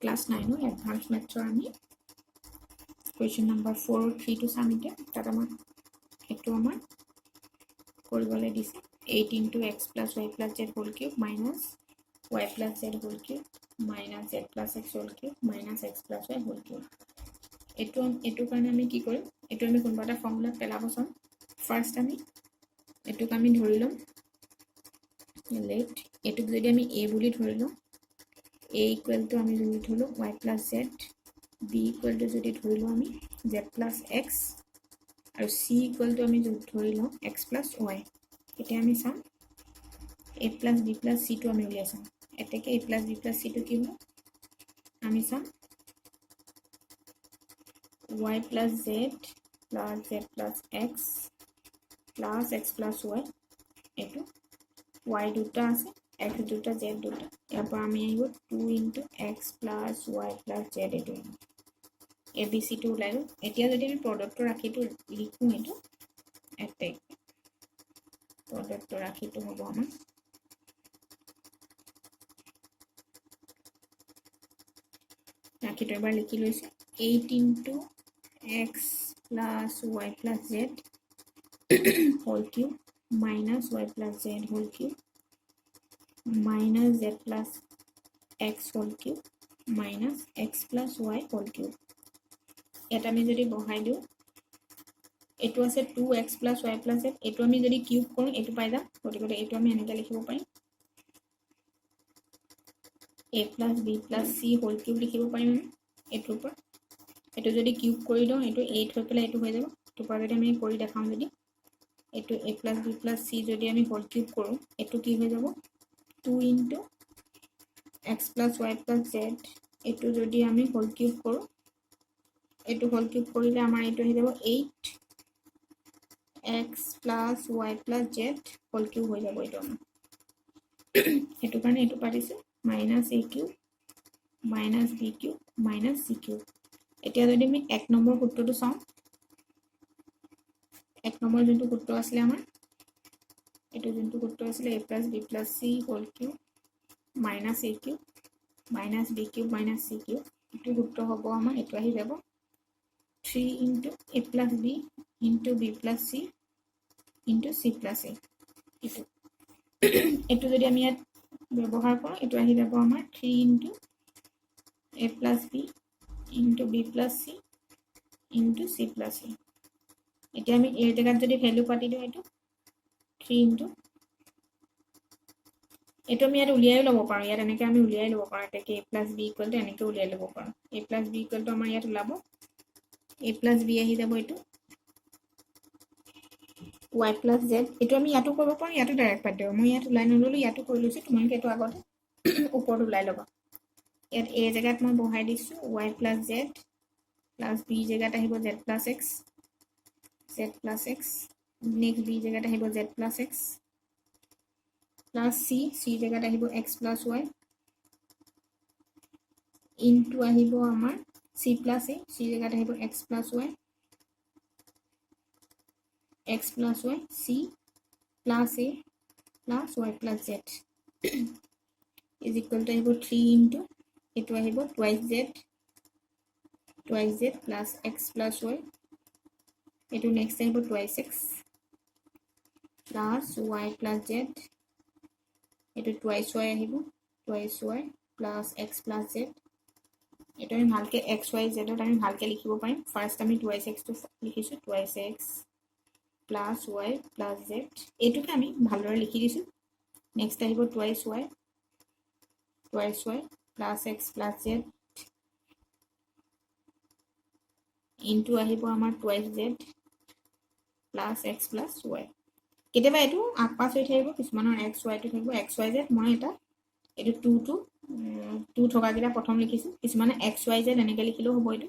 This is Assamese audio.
ক্লাছ 9 এডভান্স মেথছৰ আমি কুৱেশ্যন নম্বৰ 4 আৰু 3 টো চাম এতিয়া তাত আমাক এইটো আমাৰ কৰিবলৈ দিছে 8 into x plus y plus z whole cube minus y plus z whole cube minus z plus x whole cube minus x plus y whole cube এইটো কাৰণে আমি কি কৰিম এইটো আমি কোনবা এটা ফৰ্মুলাত পেলাব চাম ফাৰ্স্ট আমি এইটোক আমি ধৰি লম লেট এইটোক যদি আমি a বুলি ধৰি লম a equal to আমি যদি ধৰি লম y plus z b equal to যদি ধৰি লম আমি z plus x আৰু c equal to আমি যদি ধৰি লম x plus y এতিয়া আমি চাম a plus b plus c টো আমি উলিয়াই চাম এতেকে a plus b plus c টো কি হ'ব আমি চাম y plus z plus x plus x plus y এটো y দুটা আছে x দুটা z দুটা ইয়াৰ পৰা আমি আহিব 2 into x plus y plus z এটো a b c টো ওলাইলো এতিয়া যদি আমি প্ৰডাক্টৰ ৰাখিটো লিখো এটো এতে প্ৰডাক্টৰ ৰাখিটো হ'ব আমাৰ ৰাখিটো এবাৰ লিখি লৈছো 8 into x plus y plus z whole cube minus y plus z whole cube minus z plus x whole cube minus x plus y whole cube এটা আমি যদি বহাই দিও এটো আছে 2x plus y plus z এটো আমি যদি কিউব কৰো এটো পাই যাম গতিকে এটো আমি এনেকৈ লিখিব পাৰিম a plus b plus c whole cube লিখিব পাৰিম এটোৰ পৰা এটো যদি কিউব কৰি দিও এটো 8 হৈ পেলাই এটো হৈ যাব তো পৰা যদি আমি কৰি দেখাম যদি এটো a plus b plus c যদি আমি হোল কিউব কৰো এটো কি হৈ যাব 2 into x plus y plus z এটো যদি আমি হোল কিউব কৰো এটো হোল কিউব কৰিলে আমাৰ এটো হৈ যাব 8 x plus y plus z whole cube হৈ যাব এটো এটো কাৰণে এটো পাইছে minus a cube minus b cube minus c cube এতিয়া যদি আমি 1 নম্বৰ সূত্ৰটো চাও 1 নম্বৰ যোনটো সূত্ৰ আছিল আমাৰ এটো যোনটো সূত্ৰ আছিল a plus b plus c whole cube minus a cube minus b cube minus c cube এটো সূত্ৰ হ'ব আমাৰ এটো আহি যাব 3 into a plus b into b plus c into c plus a এটো যদি আমি ইয়াত ব্যৱহাৰ কৰো এটো আহি যাব আমাৰ 3 into a plus b into b plus c into c plus a এতিয়া আমি এই জায়গাত যদি ভ্যালু পাতি দিও এটো 3 into এটো আমি ইয়াত উলিয়াই লব পাৰো ইয়াত এনেকৈ আমি উলিয়াই লব পাৰো এটাকে a plus b equal to এনেকৈ উলিয়াই লব পাৰো a plus b equal to আমাৰ ইয়াত ওলাব a plus b আহি যাব এটো y plus z এটো আমি ইয়াতো কৰিব পাৰো ইয়াতো ডাইৰেক্ট পাতি দিও মই ইয়াত উলাই নললো ইয়াতো কৰি লৈছো তোমালোকে এটো আগতে ওপৰত উলাই লবা ইয়াত a জায়গাত মই বহাই দিছো y plus z plus b জায়গাত আহিব z plus x z plus x next b জায়গাত আহিব z plus x plus c জায়গাত আহিব x plus y into আহিব আমাৰ c plus a c জায়গাত আহিব x plus y x plus y c plus a plus y plus z is equal to আহিব 3 into এটো আহিব twice z plus x plus y এটো next আহিব twice x plus y plus z এটো twice y আহিব twice y plus x plus z এটো আমি ভালকে x y z ত আমি ভালকে লিখিব পাৰিম ফাৰ্স্ট আমি twice x টো লিখিছো twice x plus y plus z এটোকে আমি ভালদৰে লিখি দিছো নেক্সট আহিব twice y plus x plus z into আহিব আমাৰ twice z plus x plus y কেতিয়াবা এটো আকপাস হৈ থাকিব কিছুমানৰ x y টো থাকিব x y z মই এটা এটো 2 থকা কিটা প্ৰথম লিখিছো কিছুমানে x y z এনেকৈ লিখিলেও হ'ব এটো